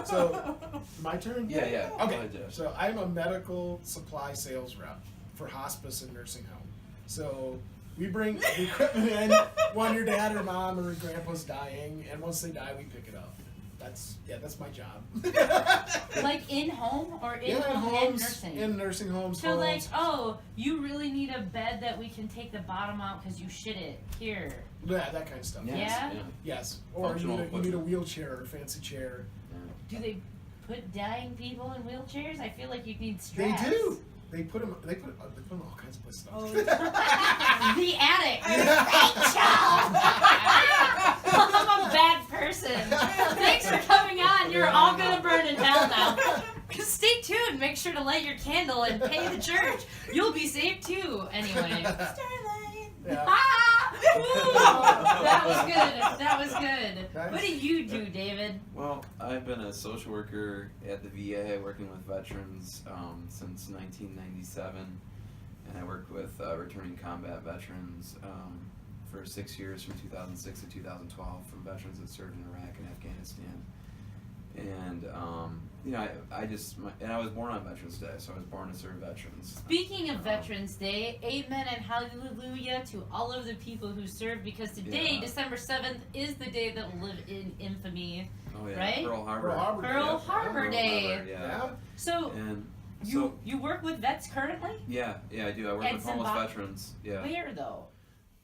So, my turn? Yeah, yeah. Go Okay, ahead, Jess. so I'm a medical supply sales rep for hospice and nursing home. So we bring the equipment in when your dad or mom or grandpa's dying, and once they die, we pick it up. That's my job. Like in home or in in home and homes, nursing? in nursing homes. So like, homes. oh, you really need a bed that we can take the bottom out because you shit it. Here. Yeah, that kind of stuff. Yes, Yeah? Yes. Or you Functional need a equipment. wheelchair or a fancy chair. Do they put dying people in wheelchairs? I feel like you need straps. They do. They put them in all kinds of places. Oh, The attic. I- I'm a bad person. Thanks for coming on. You're all gonna burn in hell now. Stay tuned. Make sure to light your candle and pay the church. You'll be saved too. Anyway. Starlight. Yeah. Ah! Ooh, that was good. That was good. Nice. What do you do, David? Well, I've been a social worker at the VA working with veterans since 1997, and I worked with returning combat veterans for 6 years from 2006 to 2012 from veterans that served in Iraq and Afghanistan. And I was born on Veterans Day, so I was born to serve veterans. Speaking of Veterans Day, amen and hallelujah to all of the people who served, because today, Yeah. December 7th, is the day that will live in infamy. Oh yeah, Right? Pearl Harbor. Pearl Harbor. Pearl Yeah. Harbor Pearl Day. Harbor, yeah. Yeah. So, And you work with vets currently? yeah, I do. I work And with homeless Zimbabwe? veterans. Yeah. Where though?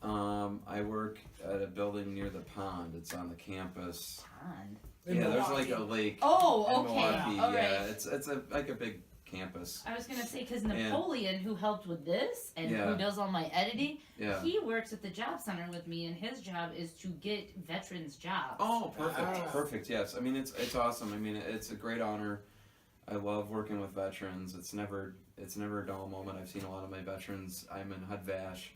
I work at a building near the pond. It's on the campus. Pond. In Yeah, there's Milwaukee. like a lake. Oh, in okay. Milwaukee. All Yeah, right. it's like a big campus. I was gonna say, because Napoleon, who helped with this and Yeah. who does all my editing, Yeah. he works at the job center with me, and his job is to get veterans jobs. Oh, perfect, Wow. perfect. Yes, I mean it's awesome. I mean it's a great honor. I love working with veterans. It's never a dull moment. I've seen a lot of my veterans. I'm in HUD-VASH,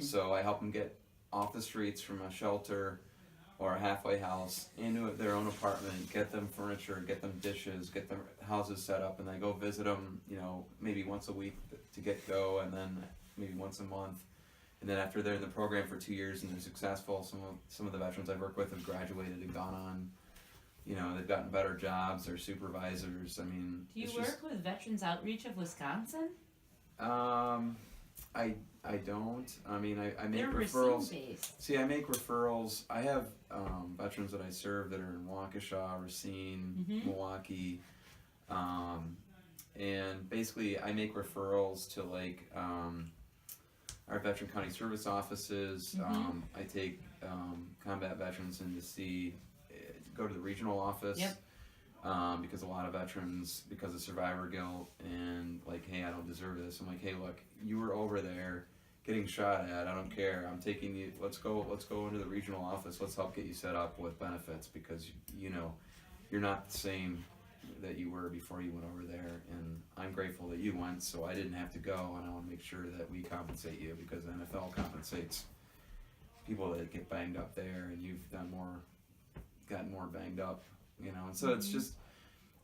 so I help them get off the streets from a shelter or a halfway house into their own apartment, get them furniture, get them dishes, get their houses set up, and then go visit them, maybe once a week to get go, and then maybe once a month. And then after they're in the program for 2 years and they're successful, some of the veterans I've worked with have graduated and gone on, they've gotten better jobs, they're supervisors. I mean, Do you it's work just, with Veterans Outreach of Wisconsin? I don't. I mean, I make They're referrals. Racine-based. See, I make referrals. I have veterans that I serve that are in Waukesha, Racine, Mhm. Milwaukee, and basically I make referrals to our veteran county service offices. Mhm. I take combat veterans in to go to the regional office. Yep. Because a lot of veterans, because of survivor guilt and hey, I don't deserve this. I'm like, hey, look, you were over there getting shot at. I don't care. I'm taking you. Let's go into the regional office. Let's help get you set up with benefits, because you're not the same that you were before you went over there. And I'm grateful that you went, so I didn't have to go. And I want to make sure that we compensate you, because the NFL compensates people that get banged up there, and you've gotten more banged up. And so it's just,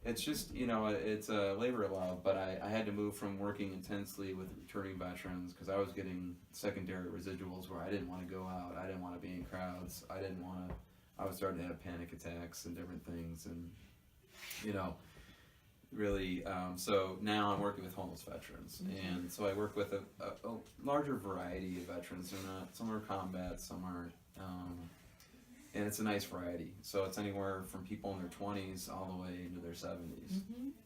it's just, it's a labor of love, but I had to move from working intensely with returning veterans because I was getting secondary residuals where I didn't want to go out, I didn't want to be in crowds, I was starting to have panic attacks and different things, and really, so now I'm working with homeless veterans, and so I work with a larger variety of veterans. Some are combat, some aren't, and it's a nice variety. So it's anywhere from people in their 20s all the way into their 70s,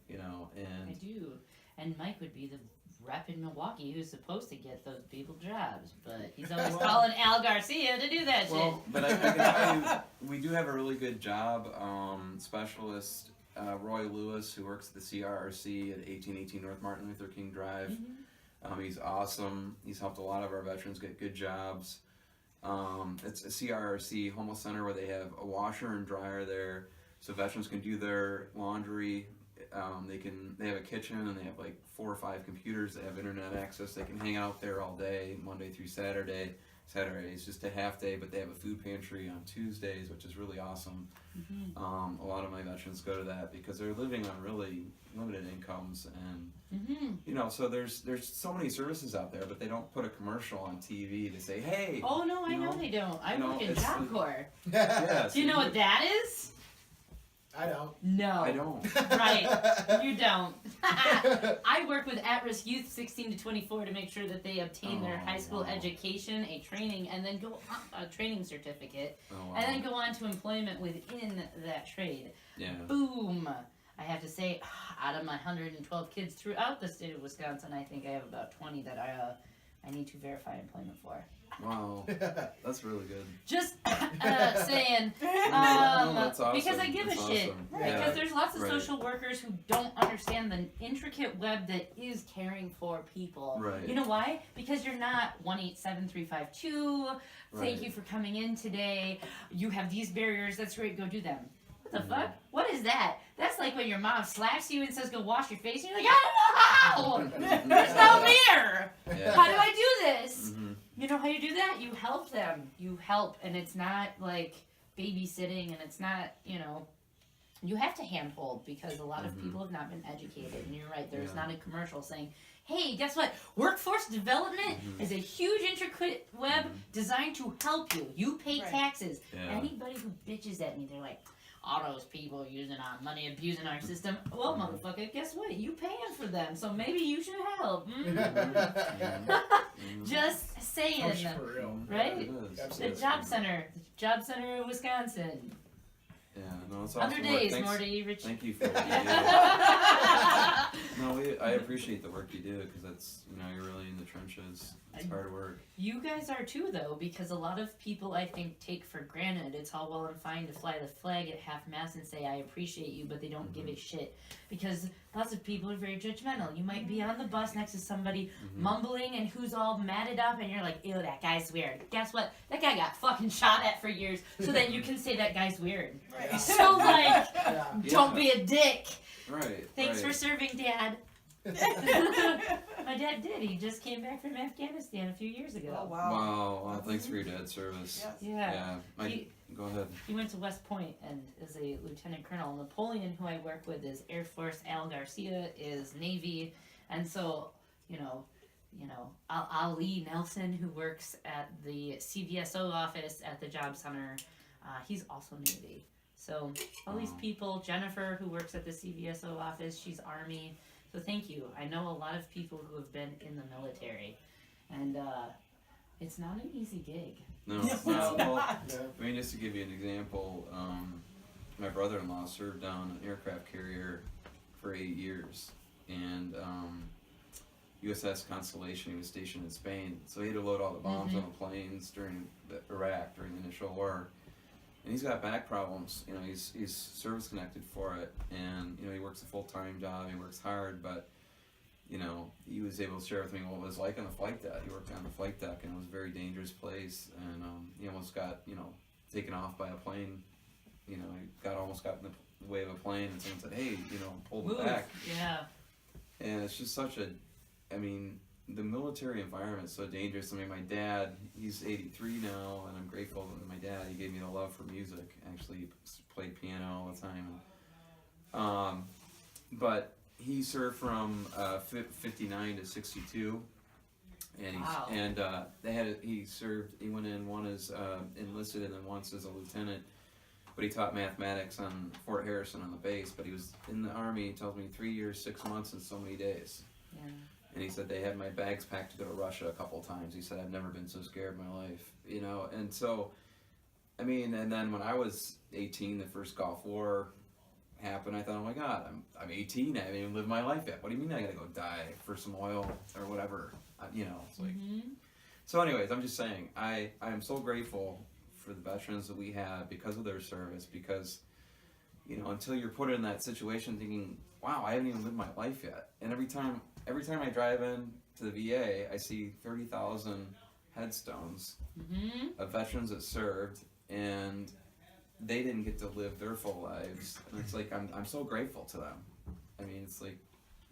and I do. And Mike would be the rep in Milwaukee who's supposed to get those people jobs, but he's always calling Al Garcia to do that shit. But I can tell you, we do have a really good job specialist, Roy Lewis, who works at the CRRC at 1818 North Martin Luther King Drive. He's awesome. He's helped a lot of our veterans get good jobs. It's a CRRC homeless center where they have a washer and dryer there, so veterans can do their laundry. They have a kitchen, and they have like 4 or 5 computers. They have internet access. They can hang out there all day, Monday through Saturday. Saturday is just a half day, but they have a food pantry on Tuesdays, which is really awesome. A lot of my veterans go to that because they're living on really limited incomes, and so there's so many services out there, but they don't put a commercial on TV to say, hey. Oh no, I know they don't. I work in Job Corps. Yes. Do you know what that is? I don't. No. I don't. Right. You don't. I work with at-risk youth 16 to 24 to make sure that they obtain their high school education, a training, and then a training certificate, and then go on to employment within that trade. Yeah. Boom. I have to say, out of my 112 kids throughout the state of Wisconsin, I think I have about 20 that I need to verify employment for. Wow, that's really good. Just saying, that's awesome. because I give That's a shit. awesome. Right, Yeah. because there's lots of Right. social workers who don't understand the intricate web that is caring for people. Right. You know why? Because you're not 187352. Thank Right. you for coming in today. You have these barriers. That's great. Go do them. What the fuck? What is that? That's like when your mom slaps you and says, go wash your face, and you're like, I don't know how! There's no mirror! Yeah. How do I do this? Mhm. You know how you do that? You help them. You help, and it's not like babysitting, and it's not, you have to handhold because a lot of people have not been educated. And you're right, there's not a commercial saying, hey, guess what? Workforce development is a huge intricate web designed to help you. You pay taxes. Yeah. Anybody who bitches at me, they're like, all those people using our money, abusing our system. Well, motherfucker, guess what? You paying for them, so maybe you should help. Just saying. Push for real. Right? It is. The Absolutely. Job Center of Wisconsin. Yeah, no, it's awesome. 100 work. days, Thanks- Morty. Rich. Thank you for what you do. No, I appreciate the work you do because that's, you're really in the trenches. It's hard work. You guys are too, though, because a lot of people, I think, take for granted it's all well and fine to fly the flag at half-mast and say, I appreciate you, but they don't give a shit. Because lots of people are very judgmental. You might be on the bus next to somebody mumbling and who's all matted up, and you're like, ew, that guy's weird. Guess what? That guy got fucking shot at for years, so that you can say that guy's weird. Right. So, like, Yeah. don't be a dick. Right. Thanks right. for serving, Dad. My dad did. He just came back from Afghanistan a few years ago. Oh, wow. Wow. Well, thanks for your dad's service. Yes. Yeah. Yeah. Go ahead. He went to West Point and is a lieutenant colonel. Napoleon, who I work with, is Air Force. Al Garcia is Navy. And so, Ali Nelson, who works at the CVSO office at the Job Center, he's also Navy. So all these people, Jennifer, who works at the CVSO office, she's Army. So thank you. I know a lot of people who have been in the military, and it's not an easy gig. No. Well, Yeah. I mean, just to give you an example, my brother-in-law served on an aircraft carrier for 8 years, and USS Constellation, he was stationed in Spain, so he had to load all the bombs on the planes during Iraq, during the initial war. And he's got back problems, he's service connected for it, and, he works a full-time job, he works hard, but, he was able to share with me what it was like on the flight deck. He worked on the flight deck, and it was a very dangerous place, and, he almost got, taken off by a plane, he almost got in the way of a plane, and someone said, hey, hold it back. Yeah. And it's just such the military environment is so dangerous. I mean, my dad, he's 83 now, and I'm grateful that my dad, he gave me the love for music. Actually, he played piano all the time. but he served from 59 to 62, and Wow. he went in one as enlisted and then once as a lieutenant, but he taught mathematics on Fort Harrison on the base. But he was in the Army. He tells me 3 years, 6 months, and so many days. Yeah. And he said they had my bags packed to go to Russia a couple of times. He said I've never been so scared in my life, And so, I mean, and then when I was 18, the first Gulf War happened. I thought, oh my God, I'm 18. I haven't even lived my life yet. What do you mean I gotta go die for some oil or whatever? It's like. So, anyways, I'm just saying I am so grateful for the veterans that we have because of their service. Because, until you're put in that situation, thinking, wow, I haven't even lived my life yet. And every time I drive in to the VA, I see 30,000 headstones of veterans that served, and they didn't get to live their full lives. And it's like, I'm so grateful to them. I mean, it's like,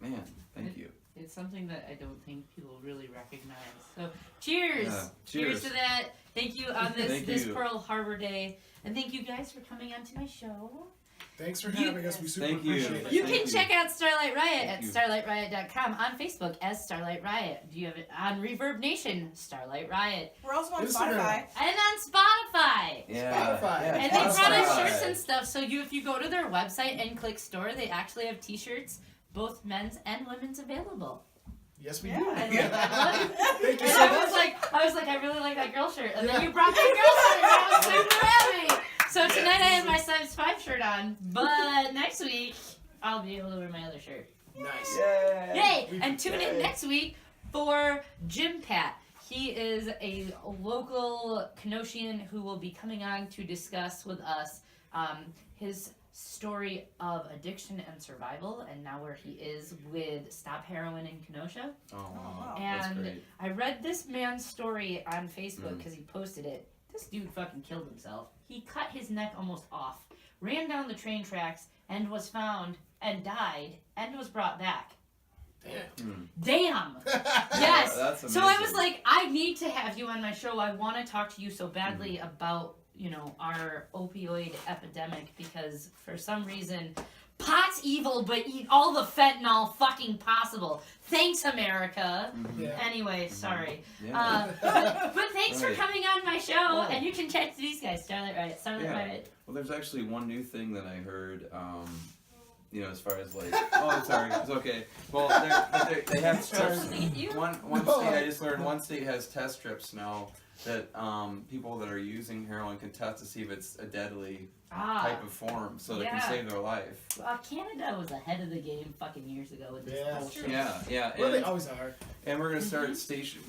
man, thank you. It's something that I don't think people really recognize. So, cheers! Yeah, Cheers to that. Thank you on Thank this you. Pearl Harbor Day. And thank you guys for coming on to my show. Thanks for having us. We super Thank you. appreciate it. You Thank can you. check out Starlight Riot Thank at you. starlightriot.com, on Facebook as Starlight Riot. Do you have it on Reverb Nation, Starlight Riot, We're also on Instagram. Spotify. and on Spotify. Yeah. Spotify. Yeah, And they brought us Spotify. shirts and stuff, so if you go to their website and click store, they actually have t-shirts, both men's and women's available. Yes, we Yeah. do. I like that one. Thank you And so I much. was like, I really like that girl shirt. And then Yeah. you brought that girl shirt, and I was super happy. So tonight I have my size 5 shirt on, but next week I'll be able to wear my other shirt. Nice. Yay! And tune in next week for Jim Pat. He is a local Kenoshian who will be coming on to discuss with us his story of addiction and survival, and now where he is with Stop Heroin in Kenosha. Oh, wow. wow. That's And great. I read this man's story on Facebook because he posted it. This dude fucking killed himself. He cut his neck almost off, ran down the train tracks, and was found and died and was brought back. Damn! Yes! That's So I amazing. was like, I need to have you on my show. I want to talk to you so badly about, our opioid epidemic, because for some reason, pot's evil, but eat all the fentanyl fucking possible. Thanks, America. Yeah. Anyway, sorry. Yeah. But thanks for Right. coming on my show, Oh. and you can check these guys, Starlight Riot, Starlight Yeah. Riot. Well, there's actually one new thing that I heard, as far as like, oh, I'm sorry, it's okay. Well, they have strips. You? One No. state, I just learned one state has test strips now that people that are using heroin can test to see if it's a deadly type of form, so they can Yeah. save their life. Canada was ahead of the game fucking years ago with this Yeah. bullshit. Yeah. Well, they And, always are. and we're gonna start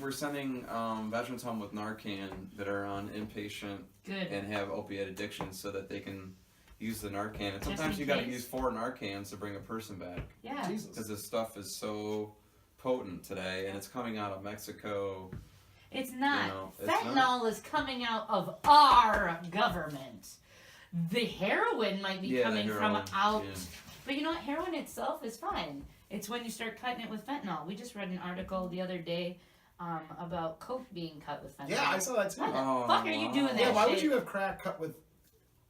we're sending veterans home with Narcan that are on inpatient Good. and have opiate addiction, so that they can use the Narcan. And Just sometimes in you got to case. use 4 Narcans to bring a person back, Yeah. Jesus. because this stuff is so potent today, and it's coming out of Mexico. It's not. It's Fentanyl not. is coming out of our government. The heroin might be Yeah, the coming from heroin, out. yeah. But you know what? Heroin itself is fine. It's when you start cutting it with fentanyl. We just read an article the other day about coke being cut with fentanyl. Yeah, I saw that too. Why the Oh, fuck are you wow. doing that Yeah, why would shit? you have crack cut with?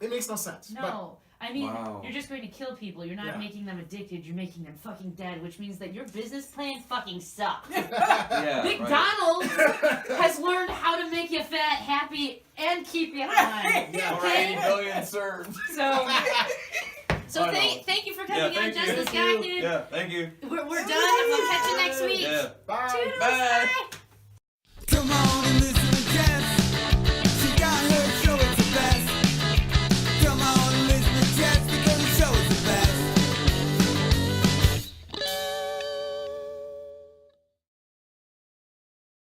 It makes no sense. No. I mean, Wow. you're just going to kill people. You're not Yeah. making them addicted. You're making them fucking dead, which means that your business plan fucking sucks. Yeah, right. McDonald's has learned how to make you fat, happy, and keep you high. Yeah. Over 80 million served. So I know. thank you for coming on, thank Jess you. Theskakid. Yeah, thank you. We're done. We'll catch you next week. Yeah. Bye. Toodles, Bye. bye.